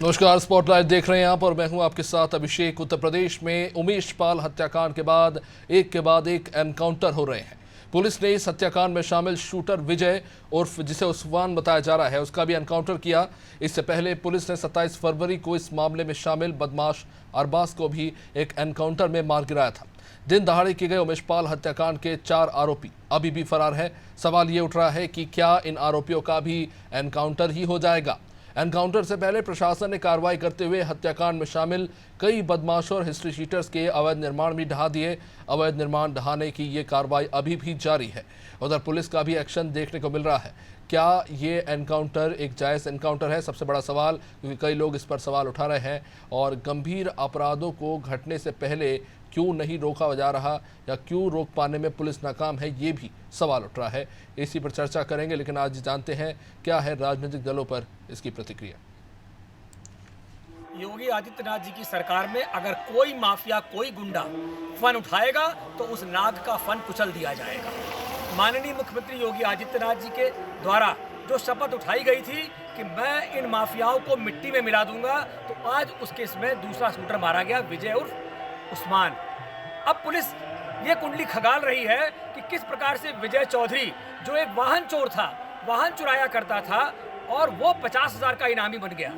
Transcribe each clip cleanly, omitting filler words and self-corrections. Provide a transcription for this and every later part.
नमस्कार, स्पॉटलाइट देख रहे हैं आप और मैं हूं आपके साथ अभिषेक। उत्तर प्रदेश में उमेश पाल हत्याकांड के बाद एक एनकाउंटर हो रहे हैं। पुलिस ने इस हत्याकांड में शामिल शूटर विजय उर्फ जिसे उस्मान बताया जा रहा है उसका भी एनकाउंटर किया। इससे पहले पुलिस ने 27 फरवरी को इस मामले में शामिल बदमाश अरबाज को भी एक एनकाउंटर में मार गिराया था। दिन दहाड़े किए गए उमेश पाल हत्याकांड के 4 आरोपी अभी भी फरार है। सवाल ये उठ रहा है कि क्या इन आरोपियों का भी एनकाउंटर ही हो जाएगा। एनकाउंटर से पहले प्रशासन ने कार्रवाई करते हुए हत्याकांड में शामिल कई बदमाशों और हिस्ट्री शीटर्स के अवैध निर्माण भी ढहा दिए। अवैध निर्माण ढहाने की ये कार्रवाई अभी भी जारी है। उधर पुलिस का भी एक्शन देखने को मिल रहा है। क्या ये एनकाउंटर एक जायज़ एनकाउंटर है, सबसे बड़ा सवाल, क्योंकि कई लोग इस पर सवाल उठा रहे हैं। और गंभीर अपराधों को घटने से पहले क्यों नहीं रोका जा रहा या क्यों रोक पाने में पुलिस नाकाम है, ये भी सवाल उठ रहा है। इसी पर चर्चा करेंगे, लेकिन आज जानते हैं क्या है राजनीतिक दलों पर इसकी प्रतिक्रिया। योगी आदित्यनाथ जी की सरकार में अगर कोई माफिया, कोई गुंडा फन उठाएगा तो उस नाग का फन कुचल दिया जाएगा। माननीय मुख्यमंत्री योगी आदित्यनाथ जी के द्वारा जो शपथ उठाई गई थी कि मैं इन माफियाओं को मिट्टी में मिला दूंगा, तो आज उस केस में दूसरा शूटर मारा गया, विजय उर्फ उस्मान। अब पुलिस ये कुंडली खगाल रही है कि किस प्रकार से विजय चौधरी, जो एक वाहन चोर था, वाहन चुराया करता था, और वो 50,000 का इनामी बन गया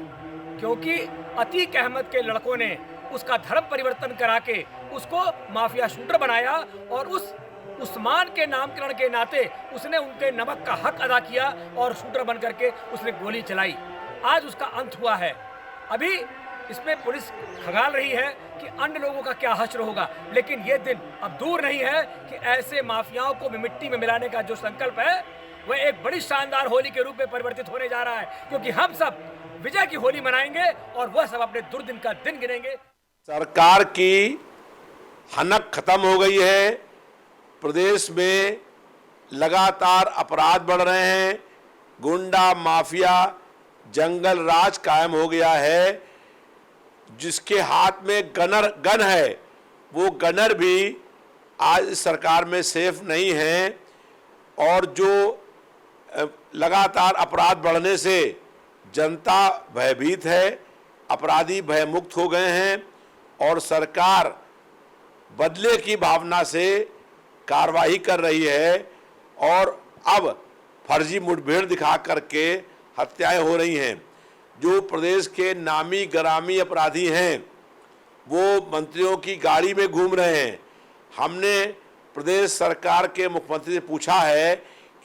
क्योंकि अतीक अहमद के लड़कों ने उसका धर्म परिवर्तन करा के उसको माफिया शूटर बनाया, और उस उस्मान के नामकरण के नाते उसने उनके नमक का हक अदा किया और शूटर बन करके उसने गोली चलाई। आज उसका अंत हुआ है। अभी इसमें पुलिस खगाल रही है कि अन्य लोगों का क्या हश्र होगा, लेकिन ये दिन अब दूर नहीं है कि ऐसे माफियाओं को मिट्टी में मिलाने का जो संकल्प है वह एक बड़ी शानदार होली के रूप में परिवर्तित होने जा रहा है, क्योंकि हम सब विजय की होली मनाएंगे और वह सब अपने दुर्दिन का दिन गिनेंगे। सरकार की हनक खत्म हो गई है। प्रदेश में लगातार अपराध बढ़ रहे हैं, गुंडा माफिया जंगल राज कायम हो गया है। जिसके हाथ में गन है वो गनर भी आज सरकार में सेफ नहीं है, और जो लगातार अपराध बढ़ने से जनता भयभीत है, अपराधी भयमुक्त हो गए हैं, और सरकार बदले की भावना से कार्रवाई कर रही है, और अब फर्जी मुठभेड़ दिखा करके हत्याएं हो रही हैं। जो प्रदेश के नामी ग्रामी अपराधी हैं वो मंत्रियों की गाड़ी में घूम रहे हैं। हमने प्रदेश सरकार के मुख्यमंत्री से पूछा है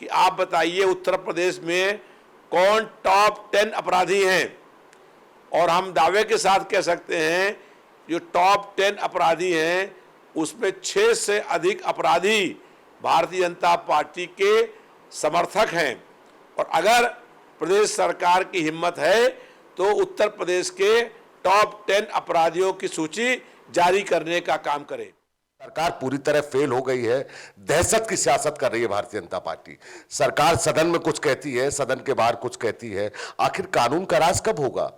कि आप बताइए उत्तर प्रदेश में कौन टॉप 10 अपराधी हैं, और हम दावे के साथ कह सकते हैं जो टॉप 10 अपराधी हैं उसमें 6 से अधिक अपराधी भारतीय जनता पार्टी के समर्थक हैं। और अगर प्रदेश सरकार की हिम्मत है तो उत्तर प्रदेश के टॉप 10 अपराधियों की सूची जारी करने का काम करे। सरकार पूरी तरह फेल हो गई है। दहशत की सियासत कर रही है भारतीय जनता पार्टी। सरकार सदन में कुछ कहती है, सदन के बाहर कुछ कहती है। आखिर कानून का राज कब होगा?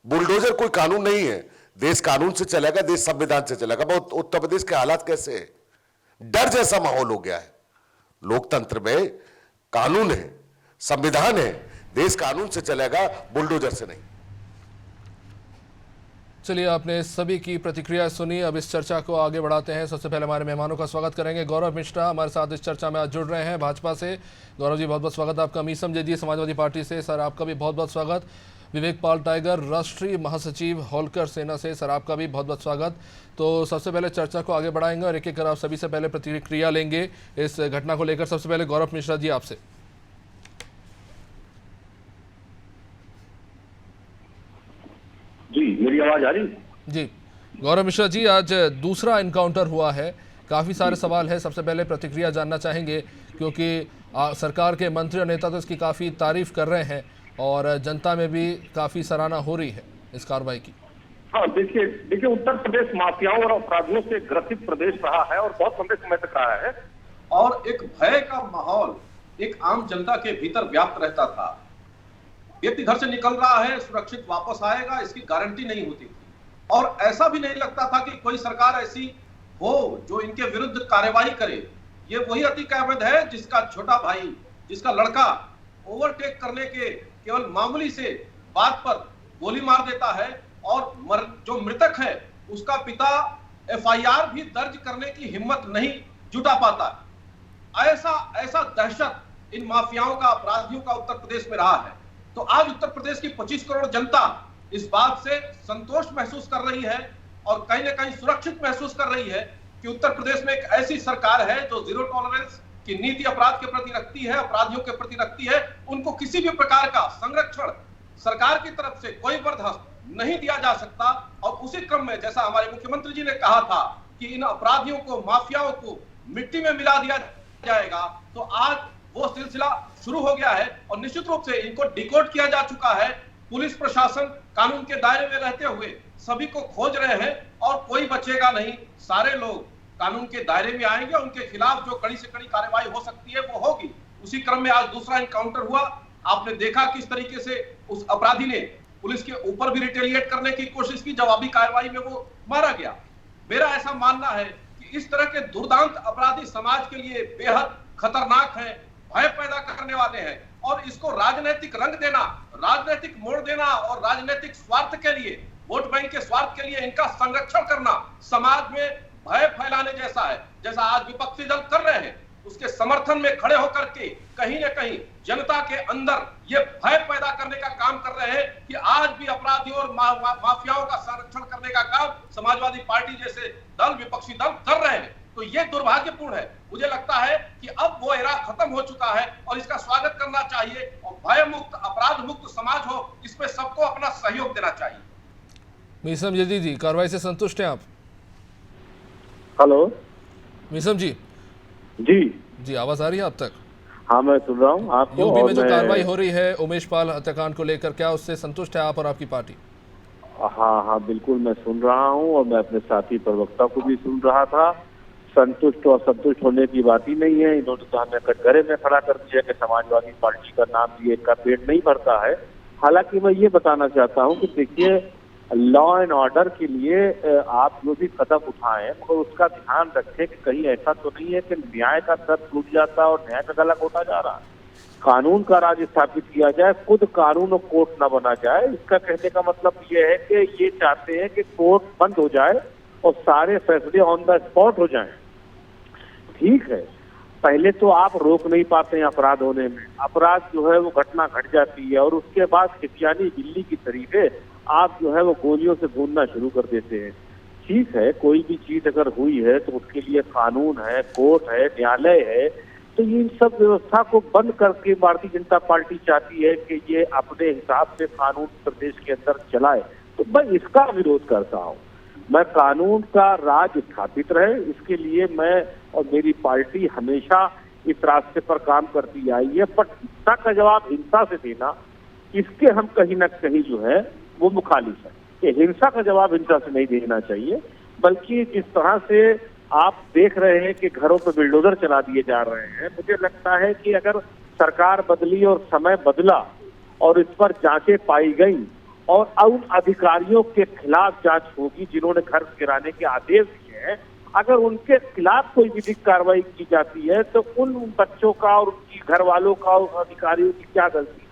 बुलडोजर कोई कानून नहीं है। देश कानून से चलेगा, देश संविधान से चलेगा। बहुत उत्तर प्रदेश के हालात कैसे है? डर जैसा माहौल हो गया है। लोकतंत्र में कानून है, संविधान है, देश कानून से चलेगा, बुलडोजर से नहीं। चलिए, आपने सभी की प्रतिक्रिया सुनी। अब इस चर्चा को आगे बढ़ाते हैं। सबसे पहले हमारे मेहमानों का स्वागत करेंगे। गौरव मिश्रा हमारे साथ इस चर्चा में आज जुड़ रहे हैं भाजपा से। गौरव जी, बहुत बहुत स्वागत आपका। मीसम जेदी समाजवादी पार्टी से, सर आपका भी बहुत बहुत स्वागत। विवेक पाल टाइगर राष्ट्रीय महासचिव होलकर सेना से, सर आपका भी बहुत बहुत स्वागत। तो सबसे पहले चर्चा को आगे बढ़ाएंगे और एक एक कर आप सभी से पहले प्रतिक्रिया लेंगे इस घटना को लेकर। सबसे पहले गौरव मिश्रा जी आपसे। जी, मेरी आवाज आ रही? जी गौरव मिश्रा जी, आज दूसरा इनकाउंटर हुआ है, काफ़ी सारे सवाल हैं। सबसे पहले प्रतिक्रिया जानना चाहेंगे क्योंकि सरकार के मंत्री और नेता तो इसकी काफ़ी तारीफ कर रहे हैं और जनता में भी काफ़ी सराहना हो रही है इस कार्रवाई की। हाँ, देखिए उत्तर प्रदेश माफियाओं और अपराधियों से ग्रसित प्रदेश रहा है और बहुत लंबे समय तक रहा है, और एक भय का माहौल एक आम जनता के भीतर व्याप्त रहता था। व्यक्ति घर से निकल रहा है, सुरक्षित वापस आएगा, इसकी गारंटी नहीं होती थी, और ऐसा भी नहीं लगता था कि कोई सरकार ऐसी हो जो इनके विरुद्ध कार्रवाई करे। ये वही अतीक अहमद है जिसका छोटा भाई, जिसका लड़का ओवरटेक करने के केवल मामूली से बात पर गोली मार देता है और जो मृतक है उसका पिता एफआईआर भी दर्ज करने की हिम्मत नहीं जुटा पाता। ऐसा दहशत इन माफियाओं का, अपराधियों का उत्तर प्रदेश में रहा है। तो आज उत्तर प्रदेश की 25 करोड़ जनता इस बात से संतोष महसूस कर रही है और कहीं ना कहीं सुरक्षित महसूस कर रही है कि उत्तर प्रदेश में एक ऐसी सरकार है जो जीरो टॉलरेंस की नीति अपराध के प्रति रखती है, अपराधियों के प्रति रखती है। उनको किसी भी प्रकार का संरक्षण सरकार की तरफ से कोई बर्दाश्त नहीं दिया जा सकता। और उसी क्रम में जैसा हमारे मुख्यमंत्री जी ने कहा था कि इन अपराधियों को, माफियाओं को मिट्टी में मिला दिया जाएगा, तो आज वो सिलसिला शुरू हो गया है और निश्चित रूप से इनको डिकोड किया जा चुका है। पुलिस प्रशासन कानून के दायरे में रहते हुए सभी को खोज रहे हैं और कोई बचेगा नहीं। सारे लोग कानून के दायरे में आएंगे, उनके खिलाफ जो कड़ी से कड़ी कार्रवाई हो सकती है वो होगी। उसी क्रम में आज दूसरा एनकाउंटर हुआ। आपने देखा किस तरीके से उस अपराधी ने पुलिस के ऊपर भी रिटेलिएट करने की कोशिश की, जवाबी कार्रवाई में वो मारा गया। मेरा ऐसा मानना है कि इस तरह के दुर्दांत अपराधी समाज के लिए बेहद खतरनाक है, भय पैदा करने वाले हैं और इसको राजनीतिक रंग देना, राजनीतिक मोड़ देना और राजनीतिक स्वार्थ के लिए, वोट बैंक के स्वार्थ के लिए इनका संरक्षण करना समाज में भय फैलाने जैसा है। जैसा आज विपक्षी दल कर रहे हैं, उसके समर्थन में खड़े होकर के कहीं न कहीं जनता के अंदर ये भय पैदा करने का काम कर रहे हैं कि आज भी अपराधियों और माफियाओं का संरक्षण करने का काम समाजवादी पार्टी जैसे दल, विपक्षी दल कर रहे हैं। तो ये दुर्भाग्यपूर्ण है। मुझे लगता है कि अब वो एरा खत्म हो चुका है और इसका स्वागत करना चाहिए और भय मुक्त, अपराध मुक्त समाज हो, इसमें सबको अपना सहयोग देना चाहिए। मीसम यदि जी, कार्रवाई से संतुष्ट हैं आप? हेलो मीसम जी। जी, आवाज आ रही है आप तक? हाँ मैं सुन रहा हूँ आपको। यूपी में जो कार्रवाई हो रही है उमेश पाल हत्याकांड को लेकर, क्या उससे संतुष्ट है आप और आपकी पार्टी? हाँ बिल्कुल मैं सुन रहा हूँ और मैं अपने साथी प्रवक्ता को भी सुन रहा था। संतुष्ट और संतुष्ट होने की बात ही नहीं है। इन्होंने तो हमें कटघरे में खड़ा कर दिया कि समाजवादी पार्टी का नाम लिए का पेट नहीं भरता है। हालांकि मैं ये बताना चाहता हूँ कि देखिए, लॉ एंड ऑर्डर के लिए आप जो भी कदम उठाएं मगर उसका ध्यान रखें कि कहीं ऐसा तो नहीं है कि न्याय का सर टूट जाता और न्याय का गला घोटा जा रहा है। कानून का राज स्थापित किया जाए, खुद कानून और कोर्ट न बना जाए। इसका कहने का मतलब ये है कि ये चाहते हैं कि कोर्ट बंद हो जाए और सारे फैसले ऑन द स्पॉट हो जाएं। ठीक है, पहले तो आप रोक नहीं पाते हैं अपराध होने में। अपराध जो है वो घटना घट जाती है और उसके बाद खिसियानी बिल्ली की तरीके आप जो है वो गोलियों से भूनना शुरू कर देते हैं। ठीक है, कोई भी चीज अगर हुई है तो उसके लिए कानून है, कोर्ट है, न्यायालय है। तो इन सब व्यवस्था को बंद करके भारतीय जनता पार्टी चाहती है कि ये अपने हिसाब से कानून प्रदेश के अंदर चलाए। तो मैं इसका विरोध करता हूँ। मैं कानून का राज स्थापित रहे, इसके लिए मैं और मेरी पार्टी हमेशा इस रास्ते पर काम करती आई है। पर हिंसा का जवाब हिंसा से देना, इसके हम कहीं ना कहीं जो है वो मुखालिफ है। कि हिंसा का जवाब हिंसा से नहीं देना चाहिए, बल्कि जिस तरह से आप देख रहे हैं कि घरों पर बिल्डोजर चला दिए जा रहे हैं, मुझे लगता है कि अगर सरकार बदली और समय बदला और इस पर जांचें पाई गई और उन अधिकारियों के खिलाफ जांच होगी जिन्होंने घर गिराने के आदेश दिए हैं, अगर उनके खिलाफ कोई विधिक कार्रवाई की जाती है तो उन बच्चों का और उनकी घर वालों का और अधिकारियों की क्या गलती?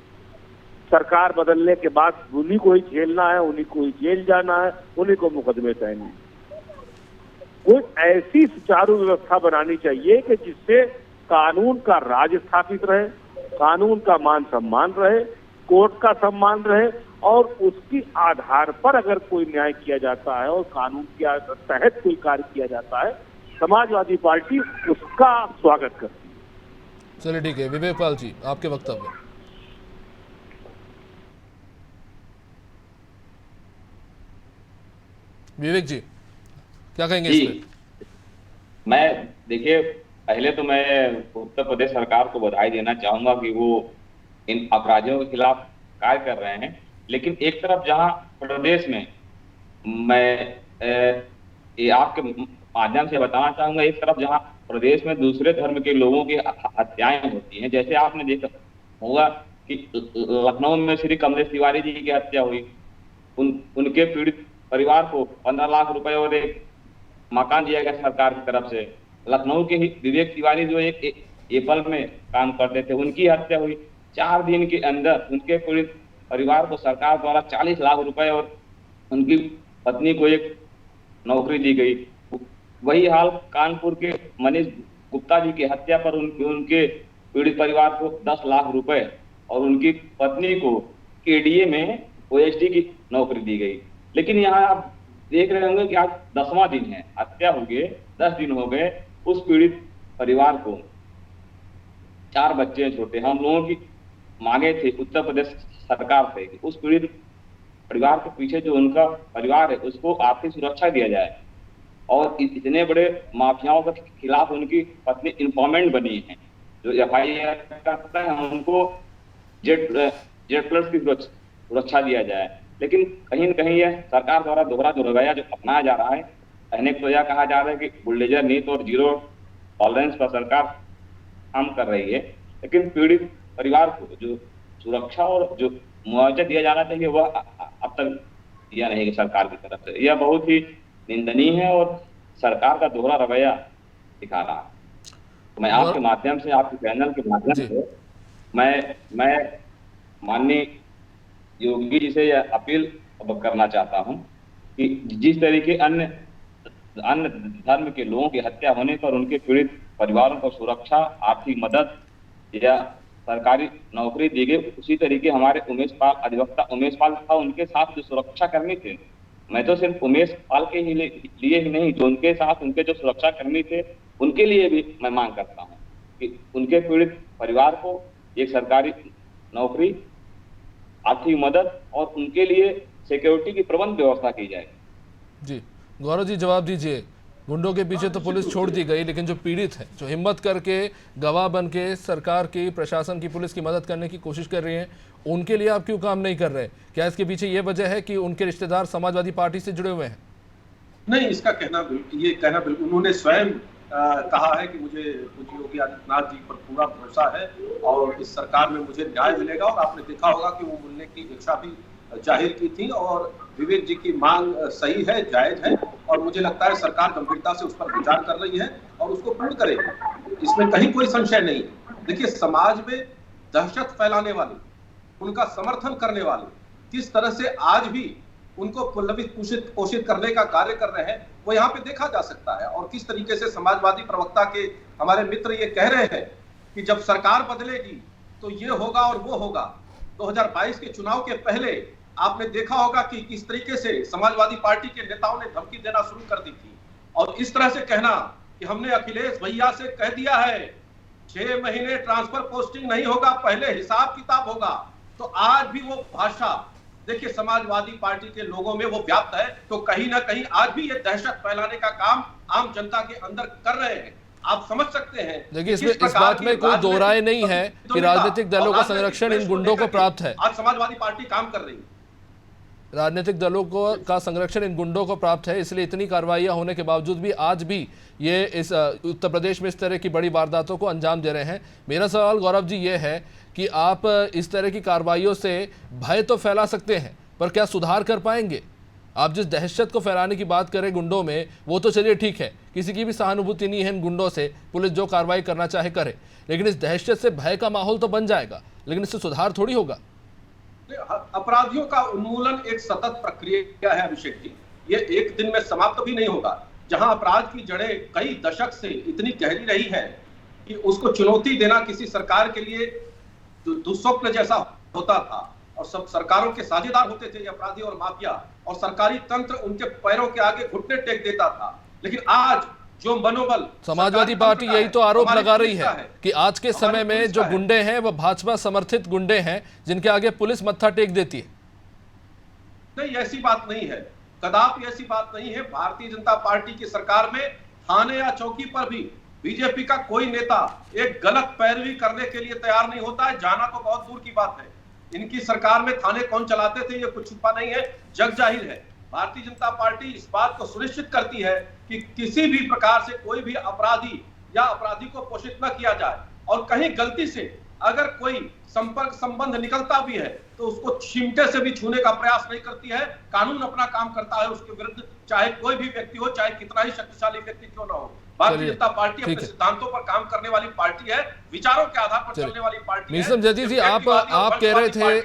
सरकार बदलने के बाद उन्हीं को ही झेलना है, उन्हीं को ही जेल जाना है, उन्हीं को मुकदमे तैयार। कोई ऐसी सुचारू व्यवस्था बनानी चाहिए कि जिससे कानून का राज स्थापित रहे, कानून का मान सम्मान रहे, कोर्ट का सम्मान रहे और उसकी आधार पर अगर कोई न्याय किया जाता है और कानून के तहत कोई कार्य किया जाता है, समाजवादी पार्टी उसका स्वागत करती है। चलिए ठीक है, विवेक पाल जी आपके वक्तव्य। विवेक जी क्या कहेंगे इस पे? मैं देखिए, पहले तो मैं उत्तर प्रदेश सरकार को बधाई देना चाहूंगा कि वो इन अपराधियों के खिलाफ कार्य कर रहे हैं। लेकिन एक तरफ जहां प्रदेश में मैं ये आपके माध्यम से बताना चाहूंगा, एक तरफ जहां प्रदेश में दूसरे धर्म के लोगों की हत्याएं होती हैं, जैसे आपने देखा होगा कि लखनऊ में श्री कमलेश तिवारी जी की हत्या हुई। उनके पीड़ित परिवार को 15 लाख रुपए और एक मकान दिया गया सरकार की तरफ से। लखनऊ के ही विवेक तिवारी जो एक एपल में काम करते थे, उनकी हत्या हुई। 4 दिन के अंदर उनके पीड़ित परिवार को सरकार द्वारा 40 लाख रुपए और उनकी पत्नी को एक नौकरी दी गई। वही हाल कानपुर के मनीष गुप्ता जी की हत्या पर उनके पीड़ित परिवार को 10 लाख रुपए और उनकी पत्नी को केडीए में ओएसडी की नौकरी दी गई। लेकिन यहाँ आप देख रहे होंगे कि आज 10वां दिन है, हत्या हो गए, 10 दिन हो गए, उस पीड़ित परिवार को 4 बच्चे छोटे। हम लोगों की मांगे थे उत्तर प्रदेश सरकार से कि उस पीड़ित परिवार के पीछे जो उनका परिवार है उसको आर्थिक सुरक्षा दिया जाए और इतने बड़े माफियाओं के खिलाफ उनकी पत्नी इन्फॉर्मेंट बनी है, जो FIR करता है, उनको Z+ की सुरक्षा दिया जाए। लेकिन कहीं न कहीं यह सरकार द्वारा दोहरा रवैया जो अपनाया जा रहा है, कहने को यह कहा जा रहा है कि बुलडोजर नीति और जीरो टॉलरेंस पर सरकार काम कर रही है, लेकिन पीड़ित परिवार को जो सुरक्षा और जो मुआवजा दिया जाना चाहिए वह अब तक दिया नहीं सरकार की तरफ से। यह बहुत ही निंदनीय है और सरकार का दोहरा रवैया दिखा रहा है। तो मैं आपके माध्यम से, आपके चैनल के माध्यम से मैं माननीय योगी जी से यह अपील करना चाहता हूं कि जिस तरीके अन्य धर्म के लोगों की हत्या होने पर उनके पीड़ित परिवारों को सुरक्षा, आर्थिक मदद या सरकारी नौकरी दी गई, उसी तरीके हमारे उमेश पाल, अधिवक्ता उमेश पाल था, उनके साथ जो सुरक्षा कर्मी थे, मैं तो सिर्फ उमेश पाल के ही लिए ही नहीं, जो उनके साथ उनके जो सुरक्षा कर्मी थे उनके लिए भी मैं मांग करता हूं कि उनके पीड़ित परिवार को एक सरकारी नौकरी, आर्थिक मदद और उनके लिए सिक्योरिटी की प्रबंध व्यवस्था की जाए। जी गौरव जी, जवाब दीजिए। गुंडों के पीछे तो पुलिस छोड़ दी गई, लेकिन जो पीड़ित हैं, जो हिम्मत करके गवाह बन के सरकार की, प्रशासन की, पुलिस की मदद करने की कोशिश कर रही हैं, उनके लिए आप क्यों काम नहीं कर रहे? क्या इसके पीछे ये वजह है कि उनके रिश्तेदार समाजवादी पार्टी से जुड़े हुए हैं? नहीं, इसका कहना बिल्कुल, उन्होंने स्वयं कहा है कि मुझे योगी आदित्यनाथ जी पर पूरा भरोसा है और इस सरकार में मुझे न्याय मिलेगा। और आपने देखा होगा कि वो मिलने की इच्छा भी जाहिर की थी और विवेक जी की मांग सही है, जायज है और मुझे लगता है सरकार गंभीरता से उस पर विचार कर रही है और उसको पूर्ण करेगी, इसमें कहीं कोई संशय नहीं है। देखिए, समाज में दहशत फैलाने वाले, उनका समर्थन करने वाले किस तरह से आज भी उनको पोषित करने का कार्य कर रहे हैं, वो यहाँ पे देखा जा सकता है। और किस तरीके से समाजवादी प्रवक्ता के हमारे मित्र ये कह रहे हैं कि जब सरकार बदलेगी तो ये होगा और वो होगा। 2022 के चुनाव के पहले आपने देखा होगा कि किस तरीके से समाजवादी पार्टी के नेताओं ने धमकी देना शुरू कर दी थी और इस तरह से कहना कि हमने अखिलेश भैया से कह दिया है 6 महीने ट्रांसफर पोस्टिंग नहीं होगा, पहले हिसाब किताब होगा। तो आज भी वो भाषा देखिए समाजवादी पार्टी के लोगों में वो व्याप्त है। तो कहीं ना कहीं आज भी ये दहशत फैलाने का काम आम जनता के अंदर कर रहे हैं। आप समझ सकते हैं। देखिए, इसमें इस बात में कोई दो राय नहीं है कि राजनीतिक दलों का संरक्षण इन गुंडों को प्राप्त है। आज समाजवादी पार्टी काम कर रही है। राजनीतिक दलों को का संरक्षण इन गुंडों को प्राप्त है, इसलिए इतनी कार्रवाइयां होने के बावजूद भी आज भी ये इस उत्तर प्रदेश में इस तरह की बड़ी वारदातों को अंजाम दे रहे हैं। मेरा सवाल गौरव जी ये है कि आप इस तरह की कार्रवाइयों से भय तो फैला सकते हैं, पर क्या सुधार कर पाएंगे? आप जिस दहशत को फैलाने की बात करें गुंडों में, वो तो चलिए ठीक है, किसी की भी सहानुभूति नहीं है इन गुंडों से, पुलिस जो कार्रवाई करना चाहे करे, लेकिन इस दहशत से भय का माहौल तो बन जाएगा, लेकिन इससे सुधार थोड़ी होगा। अपराधियों का उन्मूलन एक सतत प्रक्रिया है अभिषेक जी, ये एक दिन में समाप्त भी नहीं होगा। जहां अपराध की जड़ें कई दशक से इतनी गहरी रही है कि उसको चुनौती देना किसी सरकार के लिए दुस्वप्न जैसा होता था और सब सरकारों के साझेदार होते थे ये अपराधी और माफिया, और सरकारी तंत्र उनके पैरों के आगे घुटने टेक देता था। लेकिन आज जो मनोबल समाजवादी पार्टी यही तो आरोप लगा रही है कि आज के समय में जो गुंडे हैं वो भाजपा समर्थित गुंडे हैं जिनके आगे पुलिस मत्था टेक देती है। नहीं, ऐसी बात नहीं है, कदापि ऐसी बात नहीं है। भारतीय जनता पार्टी की सरकार में थाने या चौकी पर भी बीजेपी का कोई नेता एक गलत पैरवी करने के लिए तैयार नहीं होता है, जाना तो बहुत दूर की बात है। इनकी सरकार में थाने कौन चलाते थे ये कुछ छुपा नहीं है, जग जाहिर है। भारतीय जनता पार्टी इस बात को सुनिश्चित करती है कि किसी भी प्रकार से कोई भी अपराधी या अपराधी को पोषित न किया जाए, और कहीं गलती से अगर कोई संपर्क संबंध निकलता भी है तो उसको चिमटे से भी छूने का प्रयास नहीं करती है। कानून अपना काम करता है, उसके विरुद्ध चाहे कोई भी व्यक्ति हो, चाहे कितना ही शक्तिशाली व्यक्ति क्यों ना हो। भारतीय जनता पार्टी अपने सिद्धांतों पर काम करने वाली पार्टी है, विचारों के आधार पर चलने वाली पार्टी है। मीसम जैदी जी, आप कह रहे थे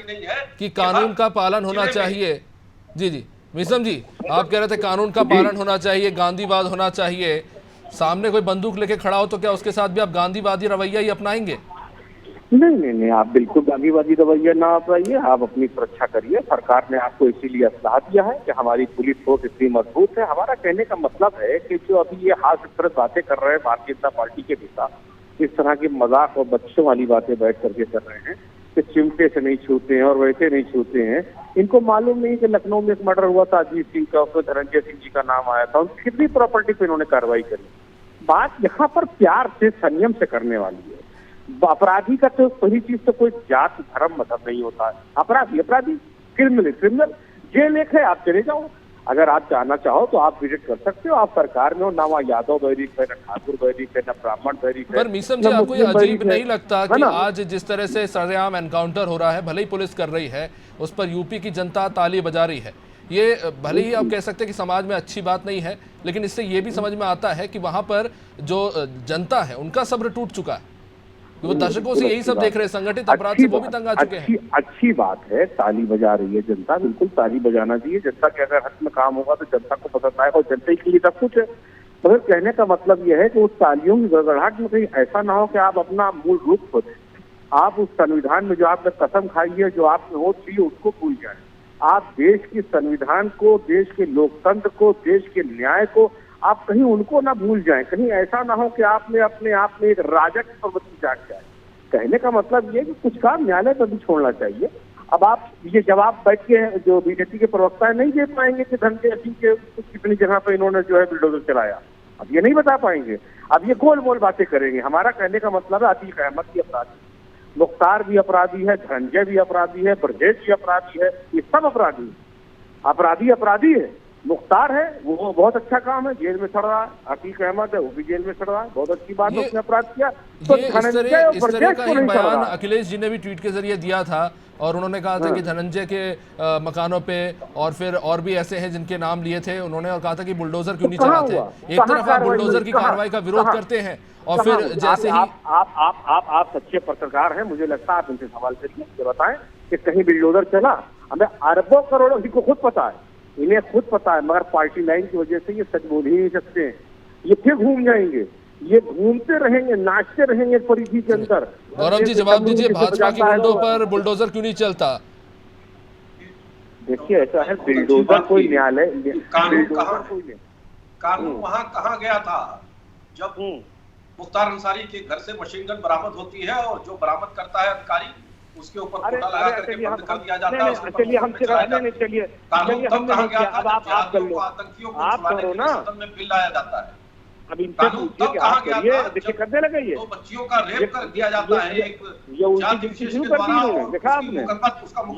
कि कानून का पालन होना चाहिए। जी मीसम जी, आप कह रहे थे कानून का पालन होना चाहिए, गांधीवाद होना चाहिए। सामने कोई बंदूक लेके खड़ा हो तो क्या उसके साथ भी आप गांधीवादी रवैया ही अपनाएंगे? नहीं, आप बिल्कुल गांधीवादी रवैया ना अपनाइए, आप अपनी सुरक्षा करिए। सरकार ने आपको इसीलिए असलाह दिया है कि हमारी पुलिस फोर्स इतनी मजबूत है। हमारा कहने का मतलब है कि जो अभी ये हास्यास्पद बातें कर रहे हैं भारतीय जनता पार्टी के नेता, इस तरह की मजाक और बच्चों वाली बातें बैठ करके कर रहे हैं कि चिमटे से नहीं छूते हैं और वैसे नहीं छूते हैं। इनको मालूम नहीं कि लखनऊ में एक मर्डर हुआ था अजीत सिंह का, उसमें धनंजय सिंह जी का नाम आया था, उनकी कितनी प्रॉपर्टी पे इन्होंने कार्रवाई करी। बात यहाँ पर प्यार से, संयम से करने वाली है। अपराधी का तो सही चीज तो कोई जात धर्म मजहब नहीं होता है। अपराधी क्रिमिनल जेल एक है, आप चले जाओ। अगर आप जाना चाहो तो आप विजिट कर सकते हो। आप सरकार में हो ना, वहाँ यादव बैरिक है, ना ठाकुर बैरिक है, ना ब्राह्मण बैरिक है। पर मीसम जी, आपको ये अजीब नहीं लगता कि आज जिस तरह से सरेआम एनकाउंटर हो रहा है, भले ही पुलिस कर रही है, उस पर यूपी की जनता ताली बजा रही है। ये भले ही आप कह सकते हैं कि समाज में अच्छी बात नहीं है, लेकिन इससे ये भी समझ में आता है कि वहां पर जो जनता है उनका सब्र टूट चुका है। वो दशकों से यही सब देख रहे हैं, संगठित अपराध से वो भी तंग आ चुके हैं। अच्छी बात है, ताली बजा रही है जनता, बिल्कुल ताली बजाना चाहिए। जनता के अगर हक में काम होगा तो जनता को पसंद आएगा और जनता के लिए सब कुछ है। मगर कहने का मतलब यह है कि उस तालियों की गड़गड़ाहट में कहीं ऐसा ना हो कि आप अपना मूल रूप खो दें। आप उस संविधान में जो आपने कसम खाई है, जो आपने वोट दी है, उसको भूल जाए। आप देश की संविधान को, देश के लोकतंत्र को, देश के न्याय को, आप कहीं उनको ना भूल जाएं। कहीं ऐसा ना हो कि आपने अपने आप में एक राजा की प्रवृत्ति जाग जाए। कहने का मतलब ये कि कुछ काम न्यायालय पर भी छोड़ना चाहिए। अब आप ये जवाब बैठ के जो बीजेपी के प्रवक्ता नहीं दे पाएंगे कि धनंजय सिंह के कितनी जगह पर इन्होंने जो है बुलडोजर चलाया, अब ये नहीं बता पाएंगे। अब ये गोल मोल बातें करेंगे। हमारा कहने का मतलब है अतीक अहमद भी अपराधी, मुख्तार भी अपराधी है, धनंजय भी अपराधी है, ब्रजेश भी अपराधी है, ये सब अपराधी है। मुख्तार है, वो बहुत अच्छा काम है, जेल में सड़ रहा है। अतीक अहमद है, वो भी जेल में सड़ रहा है, बहुत अच्छी बात है, उसने अपराध किया। तो इस तरह का ही बयान अखिलेश जी ने भी ट्वीट के जरिए दिया था और उन्होंने कहा था कि धनंजय के मकानों पे और फिर और भी ऐसे हैं जिनके नाम लिए थे उन्होंने, और कहा था कि बुलडोजर क्यों नहीं चलाते। एक तरफ आप बुलडोजर की कार्रवाई का विरोध करते हैं और फिर जैसे ही आप सच्चे पत्रकार हैं, मुझे लगता है आप इनसे सवाल करिए, ये बताएं कि कहीं बुलडोजर चला। हमें अरबों करोड़ों को खुद पता है, इन्हें खुद पता है, मगर पार्टी लाइन की वजह से ये सच बोल ही नहीं सकते हैं। ये फिर घूम जाएंगे, ये घूमते रहेंगे, नाचते रहेंगे परिधि के अंदर। गौरव जी जवाब दीजिए, भाजपा की गुंडों पर बुलडोजर क्यों नहीं चलता? देखिए ऐसा है, बुलडोजर कोई न्यायालय, कानून वहां कहाँ गया था जब मुख्तार अंसारी के घर से मशीन गन बरामद होती है और जो बरामद करता है अधिकारी उसके ऊपर कोटा लगा करके बंद कर दिया जाता है। चलिए हम चलिए कानून तब कहाँ गया था जब आतंकियों को छुड़ाने के लिए सदन में बिल लाया जाता है। अब कानून तब कहाँ गया था जब करने लगे ये बच्चियों का रेप कर दिया जाता है एक जाति विशेष के द्वारा। देखा आपने,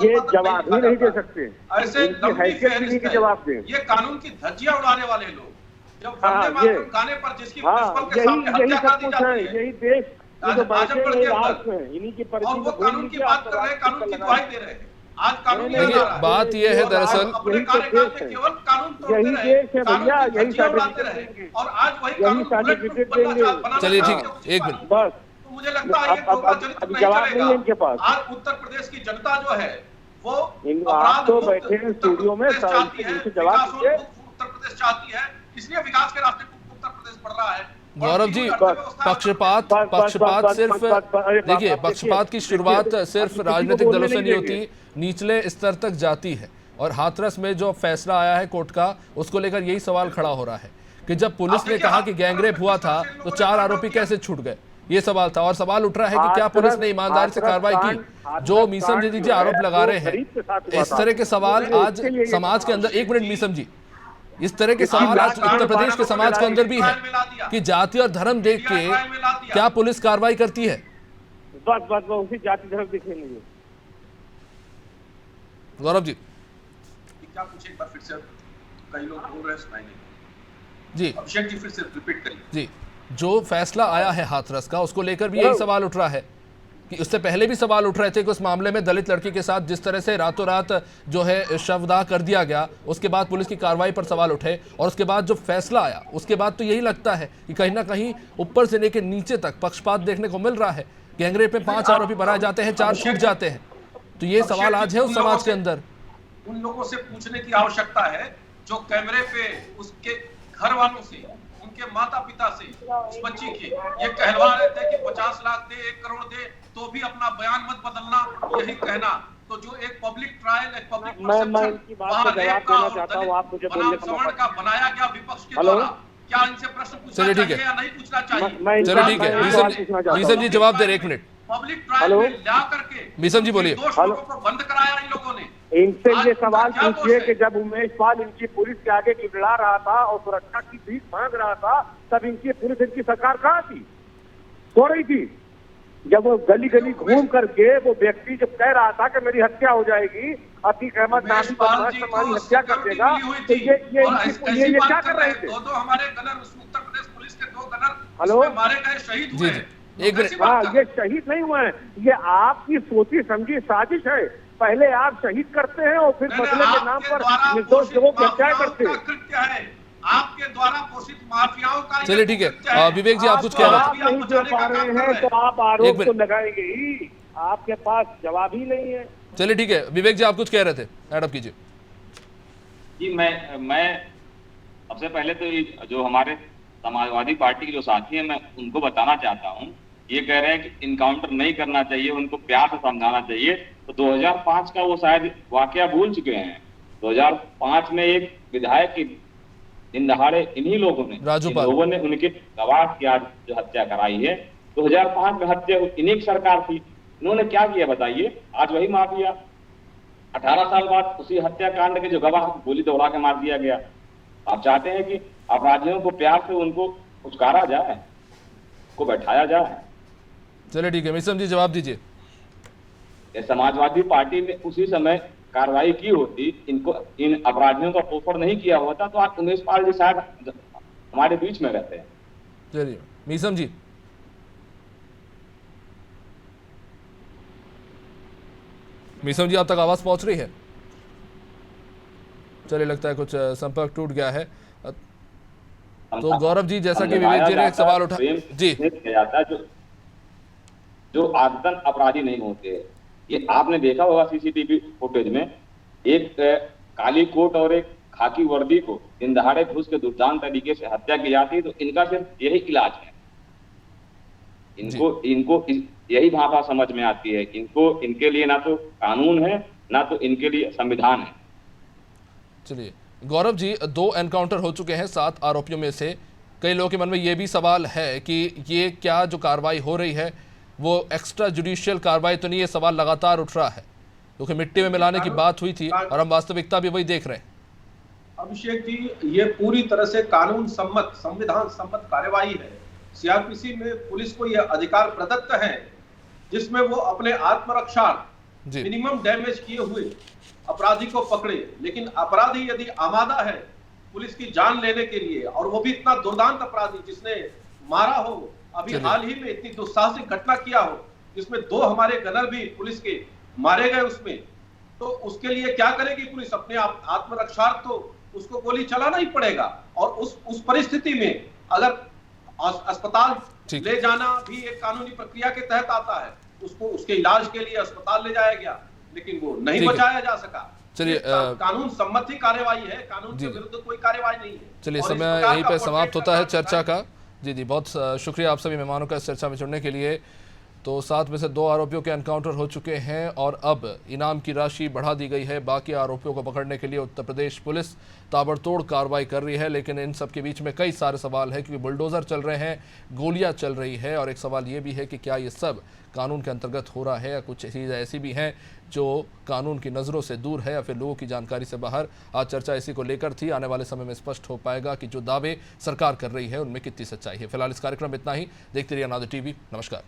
ये जवाब ही नहीं दे सकते, ऐसे लंबी फहरिस्त है। जवाब दें, ये कानून की धज्जियां उड़ाने वाले लोग जब वंदे मातरम गाने पर जिसकी प्रिंसिपल के सामने हत्या कर दी जाती है, यही देश आजमगढ़ के अंदर, और वो कानून की बात कर रहे हैं, कानून की दुहाई दे रहे हैं। आज कानून देखिए बात यह है दरअसल, अपने कार्यकाल में केवल कानून तोड़ते रहे, कानून की धज्जियां उड़ाते रहे और आज वही कानून। चलिए ठीक है, एक मिनट बस। तो मुझे लगता है ये टोटल चरित्र नहीं चलेगा। आज उत्तर प्रदेश की जनता जो है वो आप तो बैठे हैं स्टूडियो में, चाहती है, उत्तर प्रदेश चाहती है, इसलिए विकास के रास्ते पर उत्तर प्रदेश बढ़ रहा है। गौरव जी पक्षपात सिर्फ देखिए, पक्षपात की शुरुआत सिर्फ राजनीतिक दलों से नहीं होती, निचले स्तर तक जाती है। और हाथरस में जो फैसला आया है कोर्ट का, उसको लेकर यही सवाल खड़ा हो रहा है कि जब पुलिस ने कहा कि गैंगरेप हुआ था तो 4 आरोपी कैसे छूट गए, ये सवाल था। और सवाल उठ रहा है कि क्या पुलिस ने ईमानदारी से कार्रवाई की? जो मीसम जी आरोप लगा रहे हैं, इस तरह के सवाल आज समाज के अंदर, एक मिनट मीसम जी, इस तरह के सवाल आज उत्तर प्रदेश के समाज के अंदर भी है कि जाति और धर्म देख के क्या पुलिस कार्रवाई करती है? बस उसी जाति धर्म दिखेंगे। गौरव जी क्या कुछ एक बार फिर से, कई लोग बोल रहे हैं सुनाई नहीं जी, अभिषेक जी फिर से रिपीट करिए। जी, जो फैसला आया है हाथरस का, उसको लेकर भी यही सवाल उठ रहा है कि उससे पहले भी सवाल उठ रहे थे कि उस मामले में दलित लड़की के साथ जिस तरह से रातों रात जो है शवदाह कर दिया गया, उसके बाद पुलिस की कार्रवाई पर सवाल उठे और उसके बाद जो फैसला आया उसके बाद तो यही लगता है कि कहीं ना कहीं ऊपर से लेकर नीचे तक पक्षपात देखने को मिल रहा है। गैंगरेप पे 5 आरोपी बनाए जाते हैं, 4 छूट जाते हैं। तो ये सवाल आज है उस समाज के अंदर। उन लोगों से पूछने की आवश्यकता है जो कैमरे पे उसके घर वालों से, उनके माता पिता से, उस बच्ची के ये कहलवा रहे थे कि 50 लाख दे, 1 करोड़ दे, तो भी अपना बयान मत बदलना, यही कहना। तो जो एक पब्लिक ट्रायल, एक पब्लिक परसेप्शन का बनाया गया विपक्ष के द्वारा, क्या इनसे प्रश्न पूछना चाहिए या नहीं पूछना चाहिए? चलो ठीक है, मीसम जी जवाब दे रहे, 1 मिनट। पब्लिक ट्रायल में ला करके मीसम जी बोलिए। 2 लोगों को बंद कराया इन लोगों ने। इनसे ये सवाल पूछिए कि जब उमेश पाल इनकी पुलिस के आगे गिड़गिड़ा रहा था और सुरक्षा की भीख मांग रहा था, तब इनकी पुलिस, इनकी सरकार कहाँ थी? सो रही थी। जब वो गली गली घूम करके वो व्यक्ति जब कह रहा था कि मेरी हत्या हो जाएगी, अतीक अहमद नामी बदमाश हमारी हत्या कर देगा, तो ये क्या कर रहे थे? 2 हमारे गनर, उत्तर प्रदेश पुलिस के 2 गनर मारे गए, शहीद हुए। एक मिनट। हाँ, ये शहीद नहीं हुए हैं, ये आपकी सोची समझी साजिश है। पहले आप शहीद करते हैं और फिर बदले के नाम पर निर्दोष लोगों की हत्या करते हैं। आपके द्वारा पोषित माफियाओं का। चलिए ठीक है, विवेक जी आप कुछ कह रहे थे। नहीं दे पा रहे हैं तो आप आरोप तो लगाएंगे ही, आपके पास जवाब ही नहीं है। चलिए ठीक है, विवेक जी आप कुछ कह रहे थे, ऐड अप कीजिए। जी मैं सबसे पहले तो जो हमारे समाजवादी पार्टी के जो साथी हैं, मैं उनको बताना चाहता हूं, ये कह रहे हैं कि इनकाउंटर नहीं करना चाहिए, उनको प्यार से समझाना चाहिए। तो 2005 का वो शायद वाकया भूल चुके हैं। 2005 में एक विधायक की दिन दहाड़े इन्हीं लोगों ने उनके गवाह की आज जो हत्या कराई है, 2005 में हत्या इन्हीं की सरकार थी। इन्होंने क्या किया बताइए? आज वही माफिया 18 साल बाद उसी हत्याकांड के जो गवाह गोली दौड़ा के मार दिया गया। आप चाहते हैं कि अपराधियों को प्यार से उनको उचकारा जाए, को बैठाया जाए। चलिए ठीक है, मिसम जी जवाब दीजिए। समाजवादी पार्टी ने उसी समय कार्रवाई की होती, इन अपराधियों का पोषण नहीं किया होता, तो आज उमेश पाल जी शायद हमारे बीच में रहते हैं। चलिए मिसम जी। मिसम जी आप तक आवाज पहुंच रही है? चलिए लगता है कुछ संपर्क टूट गया है। तो गौरव जी, जैसा कि विवेक जी ने एक सवाल उठा जी, जो आदतन अपराधी नहीं होते, ये आपने देखा होगा सीसीटीवी फुटेज में, एक काली कोट और एक खाकी वर्दी को दिन दहाड़े घुस के दुर्दांत तरीके से हत्या की जाती है। तो इनका सिर्फ यही इलाज है, इनको यही भाषा समझ में आती है। इनके लिए ना तो कानून है, ना तो इनके लिए संविधान है। चलिए गौरव जी, 2 एनकाउंटर हो चुके हैं 7 आरोपियों में से। कई लोगों के मन में ये भी सवाल है कि ये क्या जो कार्रवाई हो रही है वो एक्स्ट्रा जुडिशियल कार्रवाई तो नहीं, ये सवाल लगातार उठ रहा है, क्योंकि मिट्टी में मिलाने की बात हुई थी और हम वास्तविकता भी वही देख रहे हैं। अभिषेक जी, ये पूरी तरह से कानून सम्मत, संविधान सम्मत कार्रवाई है। सीआरपीसी में पुलिस को यह अधिकार प्रदत्त है जिसमें वो अपने आत्मरक्षा मिनिमम डैमेज किए हुए अपराधी को पकड़े। लेकिन अपराधी यदि आमादा है पुलिस की जान लेने के लिए, और वो भी इतना दुर्दांत अपराधी जिसने मारा हो, अभी हाल ही में इतनी दुस्साहसिक घटना किया हो जिसमें 2 हमारे गनर भी पुलिस के मारे गए उसमें, तो उसके लिए क्या करेगी पुलिस? अपने आत्मरक्षा तो उसको गोली चलाना ही पड़ेगा। और उस परिस्थिति में अगर अस्पताल ले जाना भी एक कानूनी प्रक्रिया के तहत आता है, उसको उसके इलाज के लिए अस्पताल ले जाया गया, लेकिन वो नहीं बचाया जा सका। चलिए कानून सम्मति कार्रवाई है, कानून के विरुद्ध कोई कार्रवाई नहीं है। चलिए समय यहीं पे समाप्त होता है चर्चा का। जी, बहुत शुक्रिया आप सभी मेहमानों का इस चर्चा में जुड़ने के लिए। तो 7 में से 2 आरोपियों के एनकाउंटर हो चुके हैं और अब इनाम की राशि बढ़ा दी गई है। बाकी आरोपियों को पकड़ने के लिए उत्तर प्रदेश पुलिस ताबड़तोड़ कार्रवाई कर रही है, लेकिन इन सब के बीच में कई सारे सवाल हैं, क्योंकि बुलडोज़र चल रहे हैं, गोलियां चल रही है, और एक सवाल ये भी है कि क्या ये सब कानून के अंतर्गत हो रहा है या कुछ चीज़ें ऐसी भी हैं जो कानून की नज़रों से दूर है या फिर लोगों की जानकारी से बाहर। आज चर्चा इसी को लेकर थी। आने वाले समय में स्पष्ट हो पाएगा कि जो दावे सरकार कर रही है उनमें कितनी सच्चाई है। फिलहाल इस कार्यक्रम में इतना ही। देखते रहिए अनादर टीवी। नमस्कार।